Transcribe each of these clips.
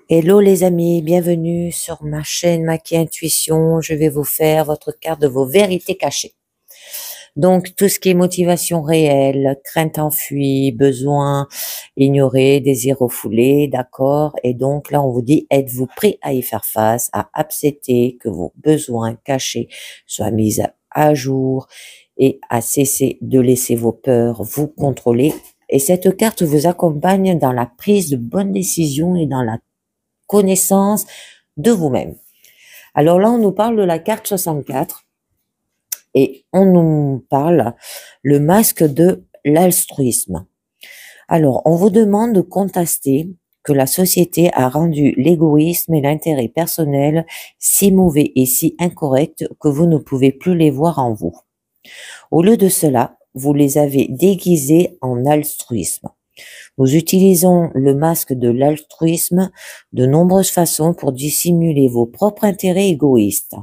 Hello les amis, bienvenue sur ma chaîne Maki Intuition. Je vais vous faire votre carte de vos vérités cachées. Donc tout ce qui est motivation réelle, crainte enfuie, besoin ignoré, désir refoulé, d'accord? Et donc là on vous dit, êtes-vous prêt à y faire face, à accepter que vos besoins cachés soient mis à jour et à cesser de laisser vos peurs vous contrôler. Et cette carte vous accompagne dans la prise de bonnes décisions et dans la connaissance de vous-même. Alors là, on nous parle de la carte 64 et on nous parle le masque de l'altruisme. Alors, on vous demande de contester que la société a rendu l'égoïsme et l'intérêt personnel si mauvais et si incorrects que vous ne pouvez plus les voir en vous. Au lieu de cela, vous les avez déguisés en altruisme. Nous utilisons le masque de l'altruisme de nombreuses façons pour dissimuler vos propres intérêts égoïstes.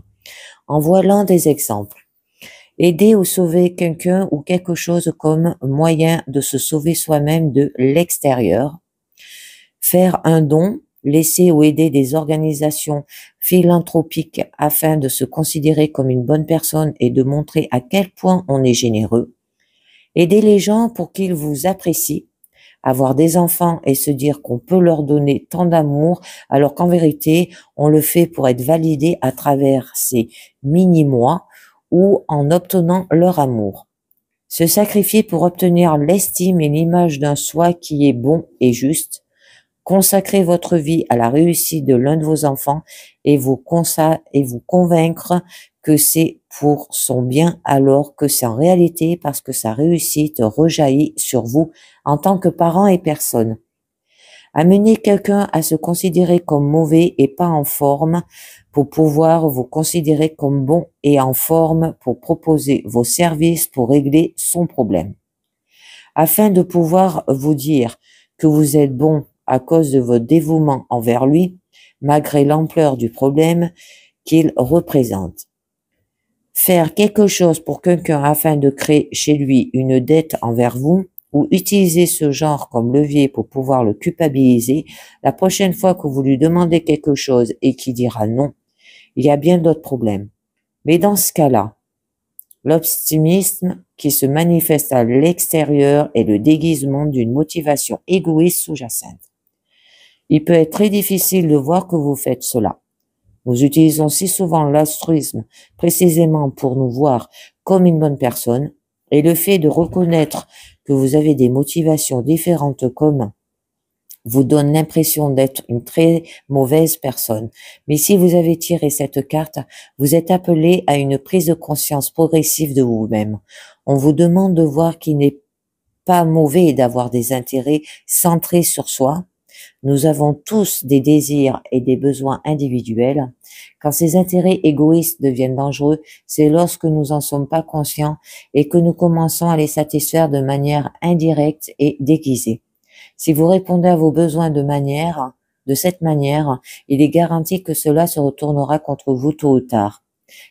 En voilà des exemples. Aider ou sauver quelqu'un ou quelque chose comme moyen de se sauver soi-même de l'extérieur. Faire un don, laisser ou aider des organisations philanthropiques afin de se considérer comme une bonne personne et de montrer à quel point on est généreux. Aider les gens pour qu'ils vous apprécient. Avoir des enfants et se dire qu'on peut leur donner tant d'amour, alors qu'en vérité, on le fait pour être validé à travers ces mini-mois ou en obtenant leur amour. Se sacrifier pour obtenir l'estime et l'image d'un soi qui est bon et juste. Consacrer votre vie à la réussite de l'un de vos enfants et vous convaincre que c'est pour son bien alors que c'est en réalité parce que sa réussite rejaillit sur vous en tant que parent et personne. Amener quelqu'un à se considérer comme mauvais et pas en forme pour pouvoir vous considérer comme bon et en forme pour proposer vos services pour régler son problème. Afin de pouvoir vous dire que vous êtes bon à cause de votre dévouement envers lui, malgré l'ampleur du problème qu'il représente. Faire quelque chose pour quelqu'un afin de créer chez lui une dette envers vous, ou utiliser ce genre comme levier pour pouvoir le culpabiliser, la prochaine fois que vous lui demandez quelque chose et qu'il dira non, il y a bien d'autres problèmes. Mais dans ce cas-là, l'optimisme qui se manifeste à l'extérieur est le déguisement d'une motivation égoïste sous-jacente. Il peut être très difficile de voir que vous faites cela. Nous utilisons si souvent l'altruisme précisément pour nous voir comme une bonne personne, et le fait de reconnaître que vous avez des motivations différentes comme vous donne l'impression d'être une très mauvaise personne. Mais si vous avez tiré cette carte, vous êtes appelé à une prise de conscience progressive de vous-même. On vous demande de voir qu'il n'est pas mauvais d'avoir des intérêts centrés sur soi. Nous avons tous des désirs et des besoins individuels. Quand ces intérêts égoïstes deviennent dangereux, c'est lorsque nous n'en sommes pas conscients et que nous commençons à les satisfaire de manière indirecte et déguisée. Si vous répondez à vos besoins de cette manière, il est garanti que cela se retournera contre vous tôt ou tard.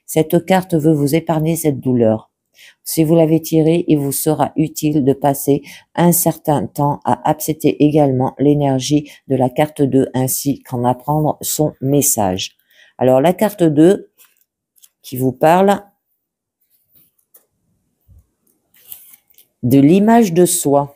Cette carte veut vous épargner cette douleur. Si vous l'avez tirée, il vous sera utile de passer un certain temps à accepter également l'énergie de la carte 2 ainsi qu'en apprendre son message. Alors la carte 2 qui vous parle de l'image de soi.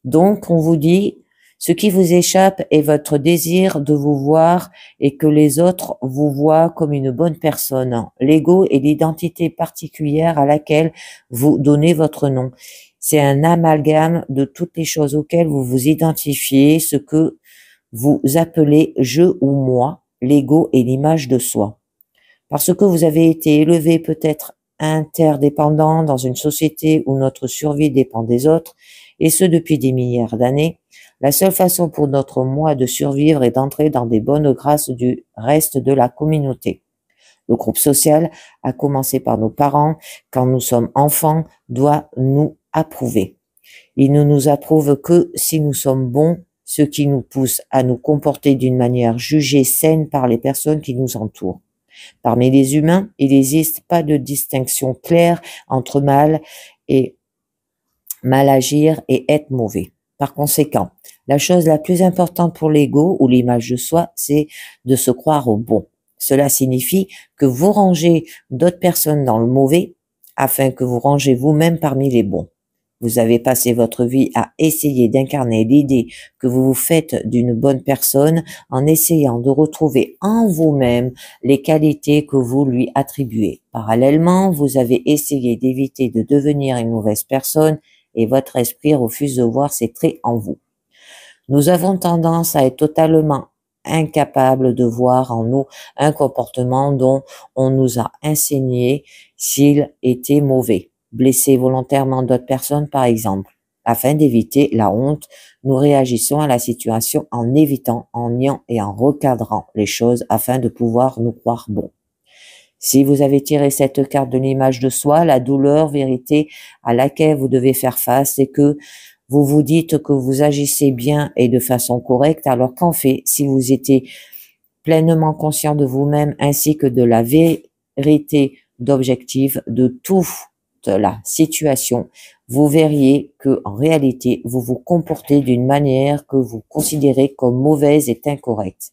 Donc on vous dit, ce qui vous échappe est votre désir de vous voir et que les autres vous voient comme une bonne personne. L'ego est l'identité particulière à laquelle vous donnez votre nom. C'est un amalgame de toutes les choses auxquelles vous vous identifiez, ce que vous appelez je ou moi, l'ego est l'image de soi. Parce que vous avez été élevé peut-être interdépendant dans une société où notre survie dépend des autres, et ce depuis des milliards d'années, la seule façon pour notre moi de survivre est d'entrer dans des bonnes grâces du reste de la communauté. Le groupe social, à commencer par nos parents, quand nous sommes enfants, doit nous approuver. Il ne nous approuve que si nous sommes bons, ce qui nous pousse à nous comporter d'une manière jugée saine par les personnes qui nous entourent. Parmi les humains, il n'existe pas de distinction claire entre mal agir et être mauvais. Par conséquent, La chose la plus importante pour l'ego ou l'image de soi, c'est de se croire au bon. Cela signifie que vous rangez d'autres personnes dans le mauvais afin que vous rangez vous-même parmi les bons. Vous avez passé votre vie à essayer d'incarner l'idée que vous vous faites d'une bonne personne en essayant de retrouver en vous-même les qualités que vous lui attribuez. Parallèlement, vous avez essayé d'éviter de devenir une mauvaise personne et votre esprit refuse de voir ces traits en vous. Nous avons tendance à être totalement incapables de voir en nous un comportement dont on nous a enseigné s'il était mauvais. Blesser volontairement d'autres personnes, par exemple. Afin d'éviter la honte, nous réagissons à la situation en évitant, en niant et en recadrant les choses afin de pouvoir nous croire bons. Si vous avez tiré cette carte de l'image de soi, la douleur, vérité à laquelle vous devez faire face, c'est que vous vous dites que vous agissez bien et de façon correcte, alors qu'en fait, si vous étiez pleinement conscient de vous-même ainsi que de la vérité d'objectif de toute la situation, vous verriez que en réalité, vous vous comportez d'une manière que vous considérez comme mauvaise et incorrecte.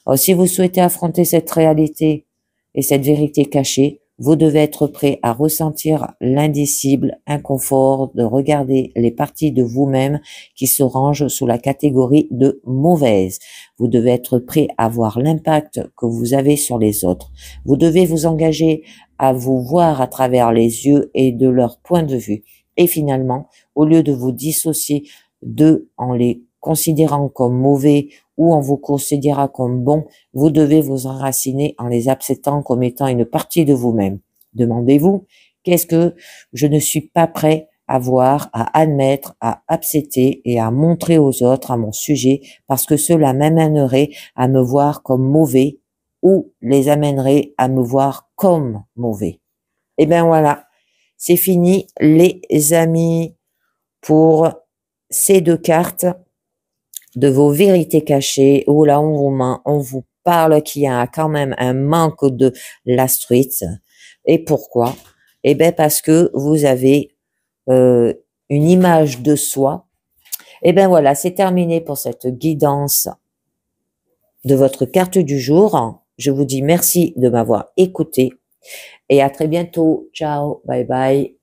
Alors, si vous souhaitez affronter cette réalité et cette vérité cachée, vous devez être prêt à ressentir l'indicible inconfort de regarder les parties de vous-même qui se rangent sous la catégorie de mauvaise. Vous devez être prêt à voir l'impact que vous avez sur les autres. Vous devez vous engager à vous voir à travers les yeux et de leur point de vue. Et finalement, au lieu de vous dissocier d'eux en les considérant comme mauvais ou en vous considérant comme bon, vous devez vous enraciner en les acceptant comme étant une partie de vous-même. Demandez-vous, qu'est-ce que je ne suis pas prêt à voir, à admettre, à accepter et à montrer aux autres à mon sujet parce que cela m'amènerait à me voir comme mauvais ou les amènerait à me voir comme mauvais. Et bien voilà, c'est fini les amis pour ces deux cartes de vos vérités cachées, où là on vous parle qu'il y a quand même un manque de la street. Et pourquoi? Eh bien parce que vous avez une image de soi. Et bien voilà, c'est terminé pour cette guidance de votre carte du jour. Je vous dis merci de m'avoir écouté et à très bientôt. Ciao, bye bye.